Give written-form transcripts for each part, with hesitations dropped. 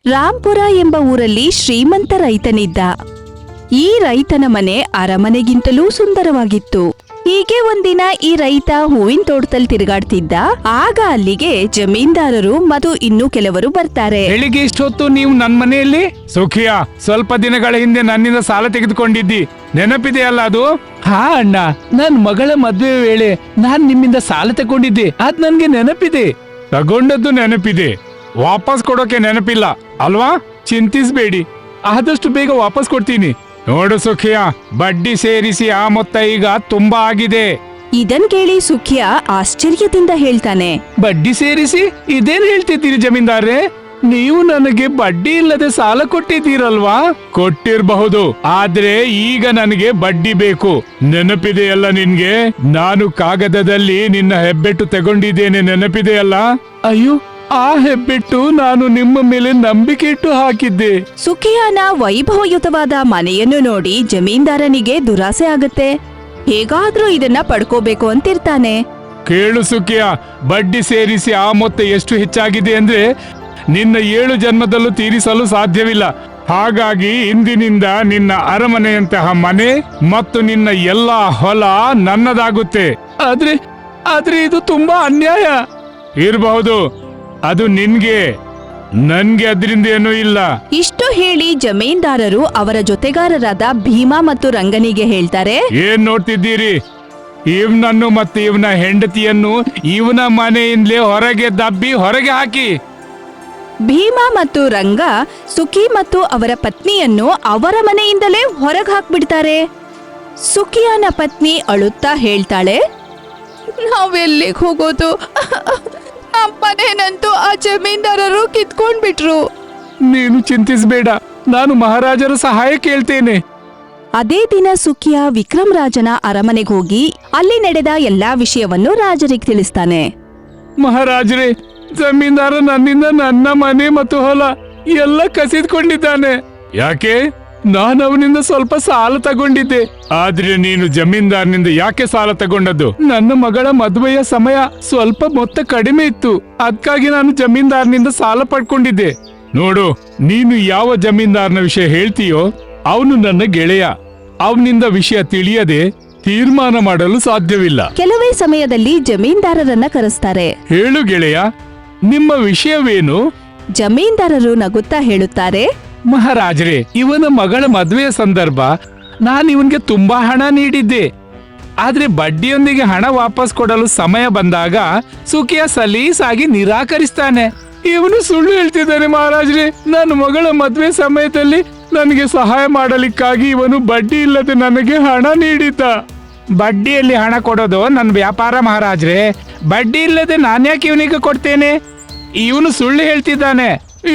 ರಾಂಪುರ ಎಂಬ ಊರಲ್ಲಿ ಶ್ರೀಮಂತ ರೈತನಿದ್ದ. ಈ ರೈತನ ಮನೆ ಅರಮನೆಗಿಂತಲೂ ಸುಂದರವಾಗಿತ್ತು. ಹೀಗೆ ಒಂದಿನ ಈ ರೈತ ಹೂವಿನ ತೋಟದಲ್ಲಿ ತಿರುಗಾಡ್ತಿದ್ದ. ಆಗ ಅಲ್ಲಿಗೆ ಜಮೀನ್ದಾರರು ಮತ್ತು ಇನ್ನು ಕೆಲವರು ಬರ್ತಾರೆ. ಬೆಳಿಗ್ಗೆ ಇಷ್ಟೊತ್ತು ನೀವು ನನ್ ಮನೆಯಲ್ಲಿ? ಸುಖಿಯಾ, ಸ್ವಲ್ಪ ದಿನಗಳ ಹಿಂದೆ ನನ್ನಿಂದ ಸಾಲ ತೆಗೆದುಕೊಂಡಿದ್ದಿ, ನೆನಪಿದೆಯಲ್ಲ ಅದು? ಹಾ ಅಣ್ಣ, ನನ್ ಮಗಳ ಮದ್ವೆ ವೇಳೆ ನಾನ್ ನಿಮ್ಮಿಂದ ಸಾಲ ತಗೊಂಡಿದ್ದೆ, ಅದ್ ನನ್ಗೆ ನೆನಪಿದೆ. ತಗೊಂಡದ್ದು ನೆನಪಿದೆ, ವಾಪಸ್ ಕೊಡೋಕೆ ನೆನಪಿಲ್ಲ ಅಲ್ವಾ? ಚಿಂತಿಸ್ಬೇಡಿ, ಆದಷ್ಟು ಬೇಗ ವಾಪಸ್ ಕೊಡ್ತೀನಿ. ನೋಡು ಸುಖಿಯಾ, ಬಡ್ಡಿ ಸೇರಿಸಿ ಆ ಮೊತ್ತ ಈಗ ತುಂಬಾ ಆಗಿದೆ. ಇದನ್ ಕೇಳಿ ಸುಖಿಯಾ ಆಶ್ಚರ್ಯದಿಂದ ಹೇಳ್ತಾನೆ, ಬಡ್ಡಿ ಸೇರಿಸಿ ಇದೇನ್ ಹೇಳ್ತಿದ್ದೀರಿ ಜಮೀನ್ದಾರೆ? ನೀವು ನನಗೆ ಬಡ್ಡಿ ಇಲ್ಲದೆ ಸಾಲ ಕೊಟ್ಟಿದ್ದೀರಲ್ವಾ? ಕೊಟ್ಟಿರಬಹುದು, ಆದ್ರೆ ಈಗ ನನಗೆ ಬಡ್ಡಿ ಬೇಕು. ನೆನಪಿದೆಯಲ್ಲ ನಿನ್ಗೆ? ನಾನು ಕಾಗದದಲ್ಲಿ ನಿನ್ನ ಹೆಬ್ಬೆಟ್ಟು ತಗೊಂಡಿದ್ದೇನೆ, ನೆನಪಿದೆಯಲ್ಲ? ಅಯ್ಯೋ, ಆ ಹೆಬ್ಬೆಟ್ಟು ನಾನು ನಿಮ್ಮ ಮೇಲೆ ನಂಬಿಕೆ ಇಟ್ಟು ಹಾಕಿದ್ದೆ. ಸುಖಿಯಾನ ವೈಭವಯುತವಾದ ಮನೆಯನ್ನು ನೋಡಿ ಜಮೀನ್ದಾರನಿಗೆ ದುರಾಸೆ ಆಗತ್ತೆ. ಹೇಗಾದ್ರೂ ಇದನ್ನ ಪಡ್ಕೋಬೇಕು ಅಂತಿರ್ತಾನೆ. ಕೇಳು ಸುಖಿಯಾ, ಬಡ್ಡಿ ಸೇರಿಸಿ ಆ ಮೊತ್ತ ಎಷ್ಟು ಹೆಚ್ಚಾಗಿದೆ ಅಂದ್ರೆ ನಿನ್ನ 7 ಜನ್ಮದಲ್ಲೂ ತೀರಿಸಲು ಸಾಧ್ಯವಿಲ್ಲ. ಹಾಗಾಗಿ ಇಂದಿನಿಂದ ನಿನ್ನ ಅರಮನೆಯಂತಹ ಮನೆ ಮತ್ತು ನಿನ್ನ ಎಲ್ಲಾ ಹೊಲ ನನ್ನದಾಗುತ್ತೆ. ಆದ್ರೆ ಇದು ತುಂಬಾ ಅನ್ಯಾಯ. ಇರಬಹುದು, ಅದು ನಿನ್ಗೆ, ನನ್ಗೆ ಅದರಿಂದ ಏನೂ ಇಲ್ಲ. ಇಷ್ಟು ಹೇಳಿ ಜಮೀನ್ದಾರರು ಅವರ ಜೊತೆಗಾರರಾದ ಭೀಮಾ ಮತ್ತು ರಂಗನಿಗೆ ಹೇಳ್ತಾರೆ, ಏನ್ ನೋಡ್ತಿದ್ದೀರಿ? ಇವನನ್ನು ಮತ್ತು ಇವನ ಹೆಂಡತಿಯನ್ನು ಇವನ ಮನೆಯಿಂದಲೇ ಹೊರಗೆ ದಬ್ಬಿ ಹೊರಗೆ ಹಾಕಿ. ಭೀಮಾ ಮತ್ತು ರಂಗ ಸುಖಿ ಮತ್ತು ಅವರ ಪತ್ನಿಯನ್ನು ಅವರ ಮನೆಯಿಂದಲೇ ಹೊರಗೆ ಹಾಕ್ಬಿಡ್ತಾರೆ. ಸುಖಿಯಾನ ಪತ್ನಿ ಅಳುತ್ತಾ ಹೇಳ್ತಾಳೆ, ನಾವೆಲ್ಲಿಗೆ ಹೋಗೋದು? ನಮ್ಮನೇನಂತೂ ಆ ಜಮೀನ್ದಾರರು ಕಿತ್ಕೊಂಡ್ಬಿಟ್ರು. ನೀನು ಚಿಂತಿಸಬೇಡ, ನಾನು ಮಹಾರಾಜರ ಸಹಾಯ ಕೇಳ್ತೇನೆ. ಅದೇ ದಿನ ಸುಖಿಯಾ ವಿಕ್ರಮ್ ರಾಜನ ಅರಮನೆಗೆ ಹೋಗಿ ಅಲ್ಲಿ ನಡೆದ ಎಲ್ಲಾ ವಿಷಯವನ್ನು ರಾಜರಿಗೆ ತಿಳಿಸ್ತಾನೆ. ಮಹಾರಾಜರೇ, ಜಮೀನ್ದಾರ ನನ್ನಿಂದ ನನ್ನ ಮನೆ ಮತ್ತು ಹೊಲ ಎಲ್ಲ ಕಸಿದ್ಕೊಂಡಿದ್ದಾನೆ. ಯಾಕೆ? ನಾನು ಅವನಿಂದ ಸ್ವಲ್ಪ ಸಾಲ ತಗೊಂಡಿದ್ದೆ. ಆದ್ರೆ ನೀನು ಜಮೀನ್ದಾರ್ನಿಂದ ಯಾಕೆ ಸಾಲ ತಗೊಂಡದ್ದು? ನನ್ನ ಮಗಳ ಮದುವೆಯ ಸಮಯ ಸ್ವಲ್ಪ ಮೊತ್ತ ಕಡಿಮೆ ಇತ್ತು, ಅದಕ್ಕಾಗಿ ನಾನು ಜಮೀನ್ದಾರ್ನಿಂದ ಸಾಲ ಪಡ್ಕೊಂಡಿದ್ದೆ. ನೋಡು, ನೀನು ಯಾವ ಜಮೀನ್ದಾರ್ನ ವಿಷಯ ಹೇಳ್ತೀಯೋ ಅವನು ನನ್ನ ಗೆಳೆಯ. ಅವನಿಂದ ವಿಷಯ ತಿಳಿಯದೆ ತೀರ್ಮಾನ ಮಾಡಲು ಸಾಧ್ಯವಿಲ್ಲ. ಕೆಲವೇ ಸಮಯದಲ್ಲಿ ಜಮೀನ್ದಾರರನ್ನ ಕರೆಸ್ತಾರೆ. ಹೇಳು ಗೆಳೆಯ, ನಿಮ್ಮ ವಿಷಯವೇನು? ಜಮೀನ್ದಾರರು ನಗುತ್ತಾ ಹೇಳುತ್ತಾರೆ, ಮಹಾರಾಜರೇ, ಇವನ ಮಗಳ ಮದುವೆಯ ಸಂದರ್ಭ ನಾನು ಇವನ್ಗೆ ತುಂಬಾ ಹಣ ನೀಡಿದ್ದೆ. ಆದ್ರೆ ಬಡ್ಡಿಯೊಂದಿಗೆ ಹಣ ವಾಪಸ್ ಕೊಡಲು ಸಮಯ ಬಂದಾಗ ಸುಖಿಯ ಸಲೀಸಾಗಿ ನಿರಾಕರಿಸ್ತಾನೆ. ಇವನು ಸುಳ್ಳು ಹೇಳ್ತಿದ್ದಾನೆ ಮಹಾರಾಜರೇ. ನನ್ನ ಮಗಳ ಮದುವೆ ಸಮಯದಲ್ಲಿ ನನಗೆ ಸಹಾಯ ಮಾಡಲಿಕ್ಕಾಗಿ ಇವನು ಬಡ್ಡಿ ಇಲ್ಲದೆ ನನಗೆ ಹಣ ನೀಡಿದ್ದ. ಬಡ್ಡಿಯಲ್ಲಿ ಹಣ ಕೊಡೋದು ನನ್ನ ವ್ಯಾಪಾರ ಮಹಾರಾಜರೇ. ಬಡ್ಡಿ ಇಲ್ಲದೆ ನಾನ್ಯಾಕೆ ಇವನಿಗೆ ಕೊಡ್ತೇನೆ? ಇವನು ಸುಳ್ಳು ಹೇಳ್ತಿದ್ದಾನೆ.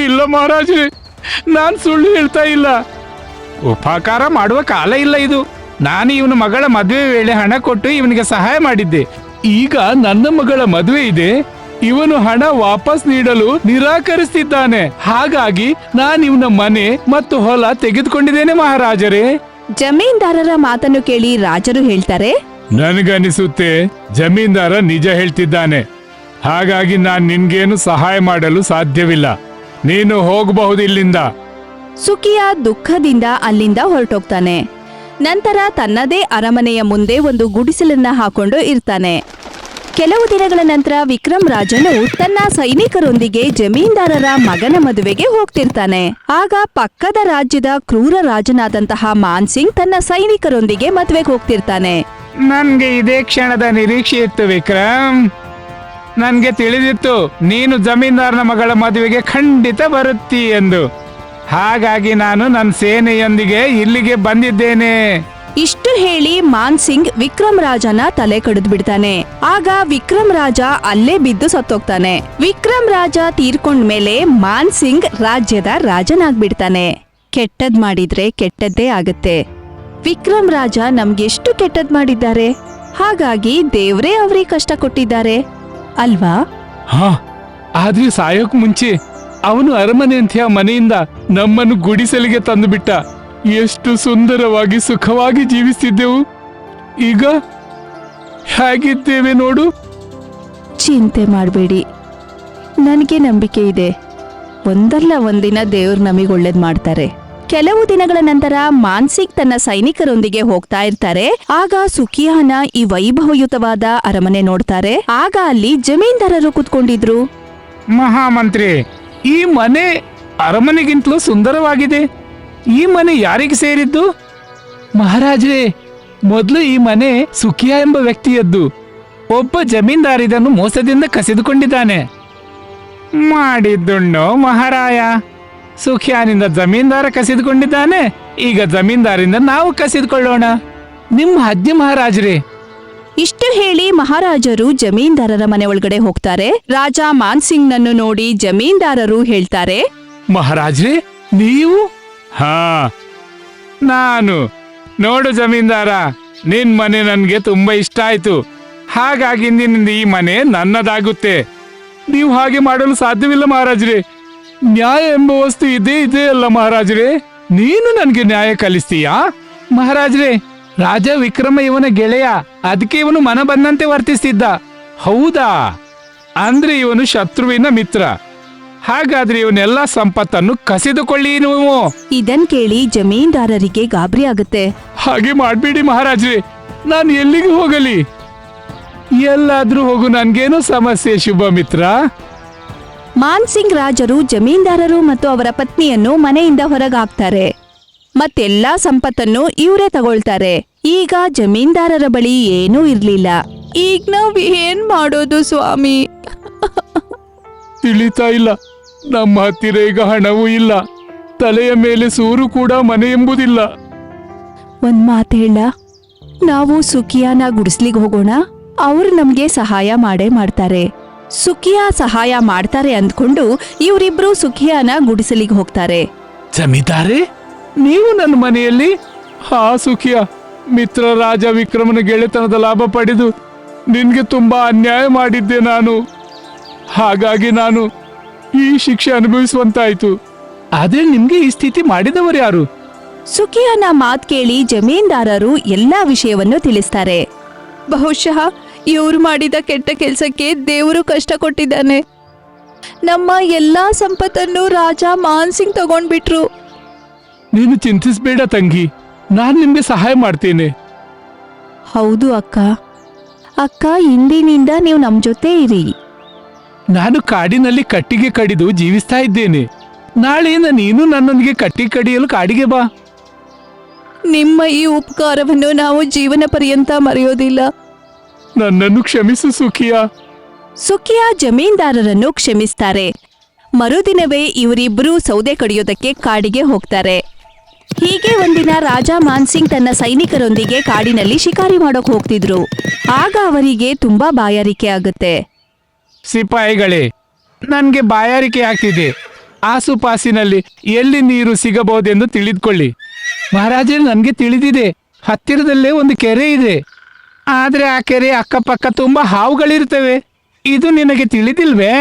ಇಲ್ಲ ಮಹಾರಾಜರೇ, ನಾನ್ ಸುಳ್ಳು ಹೇಳ್ತಾ ಇಲ್ಲ. ಉಪಕಾರ ಮಾಡುವ ಕಾಲ ಇಲ್ಲ ಇದು. ನಾನು ಇವನ ಮಗಳ ಮದುವೆ ವೇಳೆ ಹಣ ಕೊಟ್ಟು ಇವನಿಗೆ ಸಹಾಯ ಮಾಡಿದ್ದೆ. ಈಗ ನನ್ನ ಮಗಳ ಮದುವೆ ಇದೆ, ಇವನು ಹಣ ವಾಪಸ್ ನೀಡಲು ನಿರಾಕರಿಸ್ತಿದ್ದಾನೆ. ಹಾಗಾಗಿ ನಾನು ಇವನ ಮನೆ ಮತ್ತು ಹೊಲ ತೆಗೆದುಕೊಂಡಿದ್ದೇನೆ ಮಹಾರಾಜರೇ. ಜಮೀನ್ದಾರರ ಮಾತನ್ನು ಕೇಳಿ ರಾಜರು ಹೇಳ್ತಾರೆ, ನನಗನಿಸುತ್ತೆ ಜಮೀನ್ದಾರ ನಿಜ ಹೇಳ್ತಿದ್ದಾನೆ. ಹಾಗಾಗಿ ನಾನ್ ನಿನ್ಗೇನು ಸಹಾಯ ಮಾಡಲು ಸಾಧ್ಯವಿಲ್ಲ. ನೀನು ಹೋಗಬಹುದು ಇಲ್ಲಿಂದ. ಸುಖಿಯಾ ದುಃಖದಿಂದ ಅಲ್ಲಿಂದ ಹೊರಟೋಗ್ತಾನೆ. ನಂತರ ತನ್ನದೇ ಅರಮನೆಯ ಮುಂದೆ ಒಂದು ಗುಡಿಸಲನ್ನ ಹಾಕೊಂಡು ಇರ್ತಾನೆ. ಕೆಲವು ದಿನಗಳ ನಂತರ ವಿಕ್ರಮ್ ರಾಜನು ತನ್ನ ಸೈನಿಕರೊಂದಿಗೆ ಜಮೀನ್ದಾರರ ಮಗನ ಮದುವೆಗೆ ಹೋಗ್ತಿರ್ತಾನೆ. ಆಗ ಪಕ್ಕದ ರಾಜ್ಯದ ಕ್ರೂರ ರಾಜನಾದಂತಹ ಮಾನ್ ಸಿಂಗ್ ತನ್ನ ಸೈನಿಕರೊಂದಿಗೆ ಮದುವೆಗೆ ಹೋಗ್ತಿರ್ತಾನೆ. ನನ್ಗೆ ಇದೇ ಕ್ಷಣದ ನಿರೀಕ್ಷೆ ಇತ್ತು ವಿಕ್ರಮ್. ನನ್ಗೆ ತಿಳಿದಿತ್ತು ನೀನು ಜಮೀನ್ದಾರನ ಮಗಳ ಮದುವೆಗೆ ಖಂಡಿತ ಬರುತ್ತಿ ಎಂದು. ಹಾಗಾಗಿ ನಾನು ನನ್ನ ಸೇನೆಯೊಂದಿಗೆ ಇಲ್ಲಿಗೆ ಬಂದಿದ್ದೇನೆ. ಇಷ್ಟು ಹೇಳಿ ಮಾನ್ ಸಿಂಗ್ ವಿಕ್ರಮ್ ರಾಜನ ತಲೆ ಕಡಿದು ಬಿಡ್ತಾನೆ. ಆಗ ವಿಕ್ರಮ್ ರಾಜ ಅಲ್ಲೇ ಬಿದ್ದು ಸತ್ತೋಗ್ತಾನೆ. ವಿಕ್ರಮ್ ರಾಜ ತೀರ್ಕೊಂಡ್ಮೇಲೆ ಮಾನ್ ಸಿಂಗ್ ರಾಜ್ಯದ ರಾಜನಾಗ್ಬಿಡ್ತಾನೆ. ಕೆಟ್ಟದ್ ಮಾಡಿದ್ರೆ ಕೆಟ್ಟದ್ದೇ ಆಗತ್ತೆ. ವಿಕ್ರಮ್ ರಾಜ ನಮ್ಗೆಷ್ಟು ಕೆಟ್ಟದ್ ಮಾಡಿದ್ದಾರೆ, ಹಾಗಾಗಿ ದೇವ್ರೇ ಅವ್ರಿಗೆ ಕಷ್ಟ ಕೊಟ್ಟಿದ್ದಾರೆ ಅಲ್ವಾ? ಹಾ, ಆದ್ರೆ ಸಾಯೋಕ್ ಮುಂಚೆ ಅವನು ಅರಮನೆಯಂತೆಯ ಮನೆಯಿಂದ ನಮ್ಮನ್ನು ಗುಡಿಸಲಿಗೆ ತಂದು ಬಿಟ್ಟ. ಎಷ್ಟು ಸುಂದರವಾಗಿ ಸುಖವಾಗಿ ಜೀವಿಸ್ತಿದ್ದೆವು, ಈಗ ಹೇಗಿದ್ದೇವೆ ನೋಡು. ಚಿಂತೆ ಮಾಡಬೇಡಿ, ನನಗೆ ನಂಬಿಕೆ ಇದೆ. ಒಂದಲ್ಲ ಒಂದಿನ ದೇವ್ರು ನಮಗೆ ಒಳ್ಳೇದ್ ಮಾಡ್ತಾರೆ. ಕೆಲವು ದಿನಗಳ ನಂತರ ಮಾನ್ಸಿಂಗ್ ತನ್ನ ಸೈನಿಕರೊಂದಿಗೆ ಹೋಗ್ತಾ ಇರ್ತಾರೆ. ಆಗ ಸುಖಿಯಾನ ಈ ವೈಭವಯುತವಾದ ಅರಮನೆ ನೋಡ್ತಾರೆ. ಆಗ ಅಲ್ಲಿ ಜಮೀನ್ದಾರರು ಕುತ್ಕೊಂಡಿದ್ರು. ಮಹಾಮಂತ್ರಿ, ಈ ಮನೆ ಅರಮನೆಗಿಂತಲೂ ಸುಂದರವಾಗಿದೆ. ಈ ಮನೆ ಯಾರಿಗೆ ಸೇರಿದ್ದು? ಮಹಾರಾಜರೇ, ಮೊದಲು ಈ ಮನೆ ಸುಖಿಯಾ ಎಂಬ ವ್ಯಕ್ತಿಯದ್ದು. ಒಬ್ಬ ಜಮೀನ್ದಾರ ಇದನ್ನು ಮೋಸದಿಂದ ಕಸಿದುಕೊಂಡಿದ್ದಾನೆ. ಮಾಡಿದ್ದುಣ್ಣು ಮಹಾರಾಯ. ಸುಖಿಯಾನಿಂದ ಜಮೀನ್ದಾರ ಕಸಿದುಕೊಂಡಿದ್ದಾನೆ, ಈಗ ಜಮೀನ್ದಾರಿಂದ ನಾವು ಕಸಿದುಕೊಳ್ಳೋಣ. ನಿಮ್ಮ ಆಜ್ಞೆ ಮಹಾರಾಜರೇ. ಇಷ್ಟು ಹೇಳಿ ಮಹಾರಾಜರು ಜಮೀನ್ದಾರರ ಮನೆ ಒಳಗಡೆ ಹೋಗ್ತಾರೆ. ರಾಜ ಮಾನ್ಸಿಂಗ್ ನನ್ನು ನೋಡಿ ಜಮೀನ್ದಾರರು ಹೇಳ್ತಾರೆ, ಮಹಾರಾಜ್ರೆ, ನೀವು? ಹಾ, ನಾನು. ನೋಡು ಜಮೀನ್ದಾರ, ನಿನ್ ಮನೆ ನನ್ಗೆ ತುಂಬಾ ಇಷ್ಟ ಆಯ್ತು. ಹಾಗಾಗಿ ಇಂದಿನಿಂದ ಈ ಮನೆ ನನ್ನದಾಗುತ್ತೆ. ನೀವು ಹಾಗೆ ಮಾಡಲು ಸಾಧ್ಯವಿಲ್ಲ ಮಹಾರಾಜ್ರೆ. ನ್ಯಾಯ ಎಂಬ ವಸ್ತು ಇದೇ ಅಲ್ಲ ಮಹಾರಾಜ್ರೆ. ನೀನು ನನ್ಗೆ ನ್ಯಾಯ ಕಲಿಸ್ತೀಯಾ? ಮಹಾರಾಜ್ರೆ, ರಾಜ ವಿಕ್ರಮ ಇವನ ಗೆಳೆಯ, ಅದಕ್ಕೆ ಇವನು ಮನ ಬಂದಂತೆ ವರ್ತಿಸ್ತಿದ್ದ. ಹೌದಾ? ಅಂದ್ರೆ ಇವನು ಶತ್ರುವಿನ ಮಿತ್ರ. ಹಾಗಾದ್ರೆ ಇವನೆಲ್ಲ ಸಂಪತ್ತನ್ನು ಕಸಿದುಕೊಳ್ಳಿ ನೀವು. ಇದನ್ ಕೇಳಿ ಜಮೀನ್ದಾರರಿಗೆ ಗಾಬರಿ ಆಗುತ್ತೆ. ಹಾಗೆ ಮಾಡ್ಬೇಡಿ ಮಹಾರಾಜ್ರೆ, ನಾನು ಎಲ್ಲಿಗೆ ಹೋಗಲಿ? ಎಲ್ಲಾದ್ರೂ ಹೋಗು, ನನ್ಗೇನು ಸಮಸ್ಯೆ ಶುಭ ಮಿತ್ರ. ಮಾನ್ಸಿಂಗ್ ರಾಜರು ಜಮೀನ್ದಾರರು ಮತ್ತು ಅವರ ಪತ್ನಿಯನ್ನು ಮನೆಯಿಂದ ಹೊರಗಾಕ್ತಾರೆ. ಮತ್ತೆಲ್ಲಾ ಸಂಪತ್ತನ್ನು ಇವರೇ ತಗೊಳ್ತಾರೆ. ಈಗ ಜಮೀನ್ದಾರರ ಬಳಿ ಏನೂ ಇರ್ಲಿಲ್ಲ. ಈಗ ನಾವ್ ಏನ್ ಮಾಡೋದು ಸ್ವಾಮಿ? ತಿಳಿತಾ ಇಲ್ಲ. ನಮ್ಮ ಹತ್ತಿರ ಈಗ ಹಣವೂ ಇಲ್ಲ, ತಲೆಯ ಮೇಲೆ ಸೂರು ಕೂಡ ಮನೆ ಎಂಬುದಿಲ್ಲ. ಒಂದ್ ಮಾತು ಹೇಳ, ನಾವು ಸುಖಿಯಾನ ಗುಡಿಸ್ಲಿಗ್ ಹೋಗೋಣ. ಅವ್ರು ನಮ್ಗೆ ಸಹಾಯ ಮಾಡೇ ಮಾಡ್ತಾರೆ. ಸುಖಿಯಾ ಸಹಾಯ ಮಾಡ್ತಾರೆ ಅಂದ್ಕೊಂಡು ಇವರಿಬ್ರು ಸುಖಿಯಾನ ಗುಡಿಸಲಿಗೆ ಹೋಗ್ತಾರೆ. ಜಮೀದಾರೆ, ನೀವು ನನ್ನ ಮನೆಯಲ್ಲಿ? ಹಾ ಸುಖಿಯ, ಮಿತ್ರ ರಾಜ ವಿಕ್ರಮನ ಗೆಳೆತನದ ಲಾಭ ಪಡೆದು ನಿನ್ಗೆ ತುಂಬಾ ಅನ್ಯಾಯ ಮಾಡಿದ್ದೆ ನಾನು. ಹಾಗಾಗಿ ನಾನು ಈ ಶಿಕ್ಷೆ ಅನುಭವಿಸುವಂತಾಯ್ತು. ಆದ್ರೆ ನಿಮ್ಗೆ ಈ ಸ್ಥಿತಿ ಮಾಡಿದವರು ಯಾರು? ಸುಖಿಯಾನ ಮಾತ್ ಕೇಳಿ ಜಮೀನ್ದಾರರು ಎಲ್ಲಾ ವಿಷಯವನ್ನು ತಿಳಿಸ್ತಾರೆ. ಬಹುಶಃ ಇವ್ರು ಮಾಡಿದ ಕೆಟ್ಟ ಕೆಲ್ಸಕ್ಕೆ ದೇವರು ಕಷ್ಟ ಕೊಟ್ಟಿದ್ದಾನೆ. ನಮ್ಮ ಎಲ್ಲಾ ಸಂಪತ್ತನ್ನು ರಾಜ ಮಾನ್ಸಿಂಗ್ ತಗೊಂಡ್ಬಿಟ್ರು. ನೀನು ಚಿಂತಿಸ್ಬೇಡ ತಂಗಿ, ನಾನ್ ನಿಮ್ಗೆ ಸಹಾಯ ಮಾಡ್ತೇನೆ. ಹೌದು ಅಕ್ಕ. ಅಕ್ಕ, ಇಂದಿನಿಂದ ನೀವು ನಮ್ ಜೊತೆ ಇರಿ. ನಾನು ಕಾಡಿನಲ್ಲಿ ಕಟ್ಟಿಗೆ ಕಡಿದು ಜೀವಿಸ್ತಾ ಇದ್ದೇನೆ. ನಾಳೆಯಿಂದ ನೀನು ನನ್ನೊಂದಿಗೆ ಕಟ್ಟಿಗೆ ಕಡಿಯಲು ಕಾಡಿಗೆ ಬಾ. ನಿಮ್ಮ ಈ ಉಪಕಾರವನ್ನು ನಾವು ಜೀವನ ಪರ್ಯಂತ ಮರೆಯೋದಿಲ್ಲ. ನನ್ನನ್ನು ಕ್ಷಮಿಸು ಸುಖಿಯಾ. ಸುಖಿಯಾ ಜಮೀನ್ದಾರರನ್ನು ಕ್ಷಮಿಸ್ತಾರೆ. ಮರುದಿನವೇ ಇವರಿಬ್ಬರೂ ಸೌದೆ ಕಡಿಯೋದಕ್ಕೆ ಕಾಡಿಗೆ ಹೋಗ್ತಾರೆ. ಹೀಗೆ ಒಂದಿನ ರಾಜ ಮಾನ್ಸಿಂಗ್ ತನ್ನ ಸೈನಿಕರೊಂದಿಗೆ ಕಾಡಿನಲ್ಲಿ ಶಿಕಾರಿ ಮಾಡೋಕ್ ಹೋಗ್ತಿದ್ರು. ಆಗ ಅವರಿಗೆ ತುಂಬಾ ಬಾಯಾರಿಕೆ ಆಗುತ್ತೆ. ಸಿಪಾಯಿಗಳೇ, ನನ್ಗೆ ಬಾಯಾರಿಕೆ ಆಗ್ತಿದೆ. ಆಸುಪಾಸಿನಲ್ಲಿ ಎಲ್ಲಿ ನೀರು ಸಿಗಬಹುದೆಂದು ತಿಳಿದುಕೊಳ್ಳಿ. ಮಹಾರಾಜರೇ, ನನ್ಗೆ ತಿಳಿದಿದೆ, ಹತ್ತಿರದಲ್ಲೇ ಒಂದು ಕೆರೆ ಇದೆ. ಆದ್ರೆ ಆ ಕೆರೆ ಅಕ್ಕಪಕ್ಕ ತುಂಬಾ ಹಾವುಗಳಿರ್ತವೆ. ಇದು ನಿನಗೆ ತಿಳಿದಿಲ್ವೇ?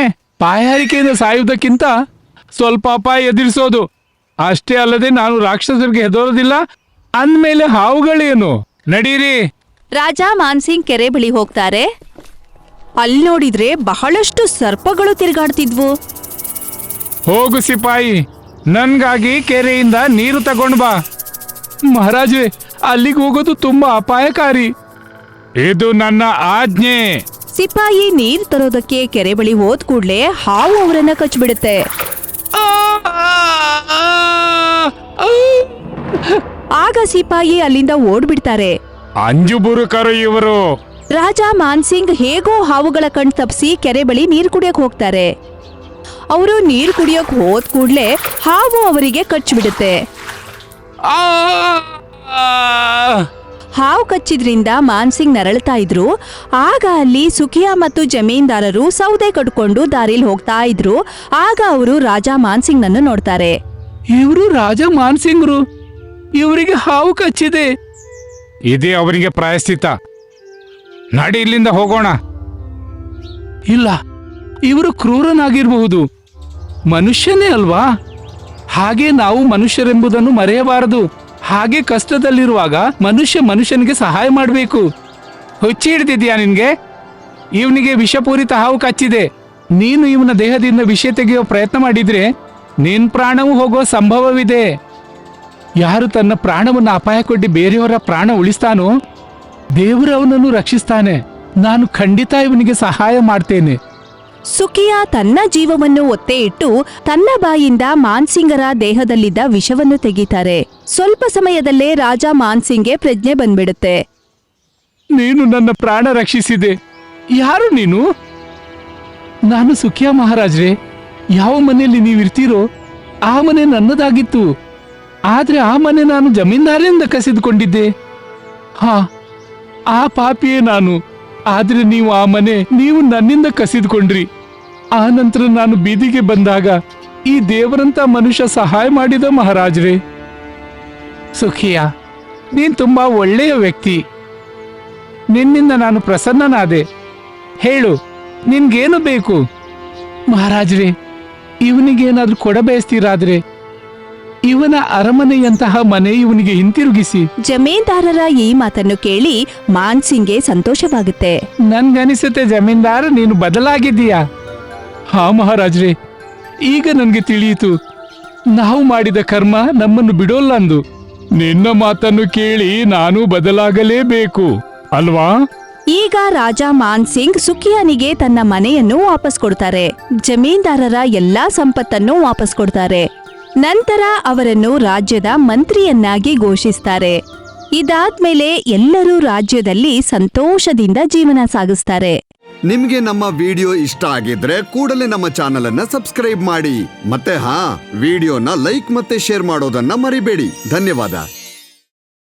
ಬಾಯಾರಿಕೆಯಿಂದ ಸಾಯುವುದಕ್ಕಿಂತ ಸ್ವಲ್ಪ ಅಪಾಯ ಎದುರಿಸೋದು. ಅಷ್ಟೇ ಅಲ್ಲದೆ ನಾನು ರಾಕ್ಷಸರಿಗೆ ಹೆದರೋದಿಲ್ಲ. ಅಂದ್ಮೇಲೆ ಹಾವುಗಳೇನು? ನಡೀರಿ. ರಾಜ ಮಾನ್ಸಿಂಗ್ ಕೆರೆ ಬಳಿ ಹೋಗ್ತಾರೆ. ಅಲ್ಲಿ ನೋಡಿದ್ರೆ ಬಹಳಷ್ಟು ಸರ್ಪಗಳು ತಿರುಗಾಡ್ತಿದ್ವು. ಹೋಗು ಸಿಪಾಯಿ, ನನ್ಗಾಗಿ ಕೆರೆಯಿಂದ ನೀರು ತಗೊಂಡ್ ಬಾ. ಮಹಾರಾಜೇ, ಅಲ್ಲಿಗೆ ಹೋಗೋದು ತುಂಬಾ ಅಪಾಯಕಾರಿ. ಇದು ನನ್ನ ಆಜ್ಞೆ. ಸಿಪಾಯಿ ನೀರ್ ತರೋದಕ್ಕೆ ಕೆರೆ ಬಳಿ ಹೋದ್ ಕೂಡ್ಲೆ ಹಾವು ಅವರನ್ನ ಕಚ್ಬಿಡುತ್ತೆ. ಆಗ ಸಿಪಾಯಿ ಅಲ್ಲಿಂದ ಓಡ್ಬಿಡ್ತಾರೆ. ಅಂಜುಬುರುಕರು ಇವರು. ರಾಜ ಮಾನ್ಸಿಂಗ್ ಹೇಗೋ ಹಾವುಗಳ ಕಣ್ ತಪ್ಪಿಸಿ ಕೆರೆ ಬಳಿ ನೀರ್ ಕುಡಿಯಕ್ ಹೋಗ್ತಾರೆ. ಅವರು ನೀರ್ ಕುಡಿಯಕ್ ಹೋದ್ ಕೂಡ್ಲೆ ಹಾವು ಅವರಿಗೆ ಕಚ್ಬಿಡುತ್ತೆ. ಹಾವು ಕಚ್ಚಿದ್ರಿಂದ ಮಾನ್ಸಿಂಗ್ ನರಳ್ತಾ ಇದ್ರು. ಆಗ ಅಲ್ಲಿ ಸುಖಿಯಾ ಮತ್ತು ಜಮೀನ್ದಾರರು ಸೌದೆ ಕಟ್ಕೊಂಡು ದಾರಿಲ್ ಹೋಗ್ತಾ ಇದ್ರು. ಆಗ ಅವರು ರಾಜ ಮಾನ್ಸಿಂಗ್ ನನ್ನು ನೋಡ್ತಾರೆ. ಇವರು ರಾಜ ಮಾನ್ಸಿಂಗ್ರು. ಇವರಿಗೆ ಹಾವು ಕಚ್ಚಿದೆ. ಇದೇ ಅವರಿಗೆ ಪ್ರಾಯಶ್ಚಿತ್ತ. ನಡಿ, ಇಲ್ಲಿಂದ ಹೋಗೋಣ. ಇಲ್ಲ, ಇವರು ಕ್ರೂರನಾಗಿರಬಹುದು. ಮನುಷ್ಯನೇ ಅಲ್ವಾ? ಹಾಗೆ ನಾವು ಮನುಷ್ಯರೆಂಬುದನ್ನು ಮರೆಯಬಾರದು. ಹಾಗೆ ಕಷ್ಟದಲ್ಲಿರುವಾಗ ಮನುಷ್ಯನಿಗೆ ಸಹಾಯ ಮಾಡಬೇಕು. ಹುಚ್ಚಿ ಹಿಡ್ದಿದ್ಯಾ ನಿನ್ಗೆ? ಇವನಿಗೆ ವಿಷಪೂರಿತ ಹಾವು ಕಚ್ಚಿದೆ. ನೀನು ಇವನ ದೇಹದಿಂದ ವಿಷ ತೆಗೆಯುವ ಪ್ರಯತ್ನ ಮಾಡಿದ್ರೆ ನಿನ್ ಪ್ರಾಣವೂ ಹೋಗೋ ಸಂಭವವಿದೆ. ಯಾರು ತನ್ನ ಪ್ರಾಣವನ್ನು ಅಪಾಯಕ್ಕೊಡ್ಡಿ ಬೇರೆಯವರ ಪ್ರಾಣ ಉಳಿಸ್ತಾನೋ ದೇವರು ಅವನನ್ನು ರಕ್ಷಿಸ್ತಾನೆ. ನಾನು ಖಂಡಿತ ಇವನಿಗೆ ಸಹಾಯ ಮಾಡ್ತೇನೆ. ಸುಖಿಯಾ ತನ್ನ ಜೀವವನ್ನು ಒತ್ತೆ ಇಟ್ಟು ತನ್ನ ಬಾಯಿಂದ ಮಾನ್ಸಿಂಗರ ದೇಹದಲ್ಲಿದ್ದ ವಿಷವನ್ನು ತೆಗಿತಾರೆ. ಸ್ವಲ್ಪ ಸಮಯದಲ್ಲೇ ರಾಜ ಮಾನ್ಸಿಂಗ್ಗೆ ಪ್ರಜ್ಞೆ ಬಂದ್ಬಿಡುತ್ತೆ. ನೀನು ನನ್ನ ಪ್ರಾಣ ರಕ್ಷಿಸಿದೆ. ಯಾರು ನೀನು? ನಾನು ಸುಖಿಯಾ ಮಹಾರಾಜ್ರೆ. ಯಾವ ಮನೆಯಲ್ಲಿ ನೀವಿರ್ತೀರೋ ಆ ಮನೆ ನನ್ನದಾಗಿತ್ತು. ಆದ್ರೆ ಆ ಮನೆ ನಾನು ಜಮೀನ್ದಾರರಿಂದ ಕಸಿದುಕೊಂಡಿದ್ದೆ. ಹಾ, ಆ ಪಾಪಿಯೇ ನಾನು. ಆದ್ರೆ ನೀವು ಆ ಮನೆ ನೀವು ನನ್ನಿಂದ ಕಸಿದುಕೊಂಡ್ರಿ. ಆ ನಂತರ ನಾನು ಬೀದಿಗೆ ಬಂದಾಗ ಈ ದೇವರಂತ ಮನುಷ್ಯ ಸಹಾಯ ಮಾಡಿದ ಮಹಾರಾಜ್ರೆ. ಸುಖಿಯಾ, ನೀನ್ ತುಂಬಾ ಒಳ್ಳೆಯ ವ್ಯಕ್ತಿ. ನಿನ್ನಿಂದ ನಾನು ಪ್ರಸನ್ನನಾದೆ. ಹೇಳು, ನಿನ್ಗೇನು ಬೇಕು? ಮಹಾರಾಜ್ರೆ, ಇವನಿಗೇನಾದ್ರೂ ಕೊಡಬಯಸ್ತೀರಾದ್ರೆ ಇವನ ಅರಮನೆಯಂತಹ ಮನೆ ಇವನಿಗೆ ಹಿಂತಿರುಗಿಸಿ. ಜಮೀನ್ದಾರರ ಈ ಮಾತನ್ನು ಕೇಳಿ ಮಾನ್ಸಿಂಗ್ಗೆ ಸಂತೋಷವಾಗುತ್ತೆ. ನನ್ಗನಿಸುತ್ತೆ ಜಮೀನ್ದಾರ ನೀನು ಬದಲಾಗಿದ್ದೀಯಾ. ಹಾ ಮಹಾರಾಜ್ರೆ, ಈಗ ನನ್ಗೆ ತಿಳಿಯಿತು. ನಾವು ಮಾಡಿದ ಕರ್ಮ ನಮ್ಮನ್ನು ಬಿಡೋಲ್ಲ ಅಂದು. ನಿನ್ನ ಮಾತನ್ನು ಕೇಳಿ ನಾನು ಬದಲಾಗಲೇಬೇಕು ಅಲ್ವಾ? ಈಗ ರಾಜ ಮಾನ್ಸಿಂಗ್ ಸುಖಿಯಾನಿಗೆ ತನ್ನ ಮನೆಯನ್ನು ವಾಪಸ್ ಕೊಡ್ತಾರೆ. ಜಮೀನ್ದಾರರ ಎಲ್ಲಾ ಸಂಪತ್ತನ್ನು ವಾಪಸ್ ಕೊಡ್ತಾರೆ. ನಂತರ ಅವರನ್ನು ರಾಜ್ಯದ ಮಂತ್ರಿಯನ್ನಾಗಿ ಘೋಷಿಸ್ತಾರೆ. ಇದಾದ್ಮೇಲೆ ಎಲ್ಲರೂ ರಾಜ್ಯದಲ್ಲಿ ಸಂತೋಷದಿಂದ ಜೀವನ ಸಾಗಿಸ್ತಾರೆ. ನಿಮ್ಗೆ ನಮ್ಮ ವಿಡಿಯೋ ಇಷ್ಟ ಆಗಿದ್ರೆ ಕೂಡಲೇ ನಮ್ಮ ಚಾನೆಲ್ ಅನ್ನ ಸಬ್ಸ್ಕ್ರೈಬ್ ಮಾಡಿ. ಮತ್ತೆ ವಿಡಿಯೋನ ಲೈಕ್ ಮತ್ತೆ ಶೇರ್ ಮಾಡೋದನ್ನ ಮರಿಬೇಡಿ. ಧನ್ಯವಾದ.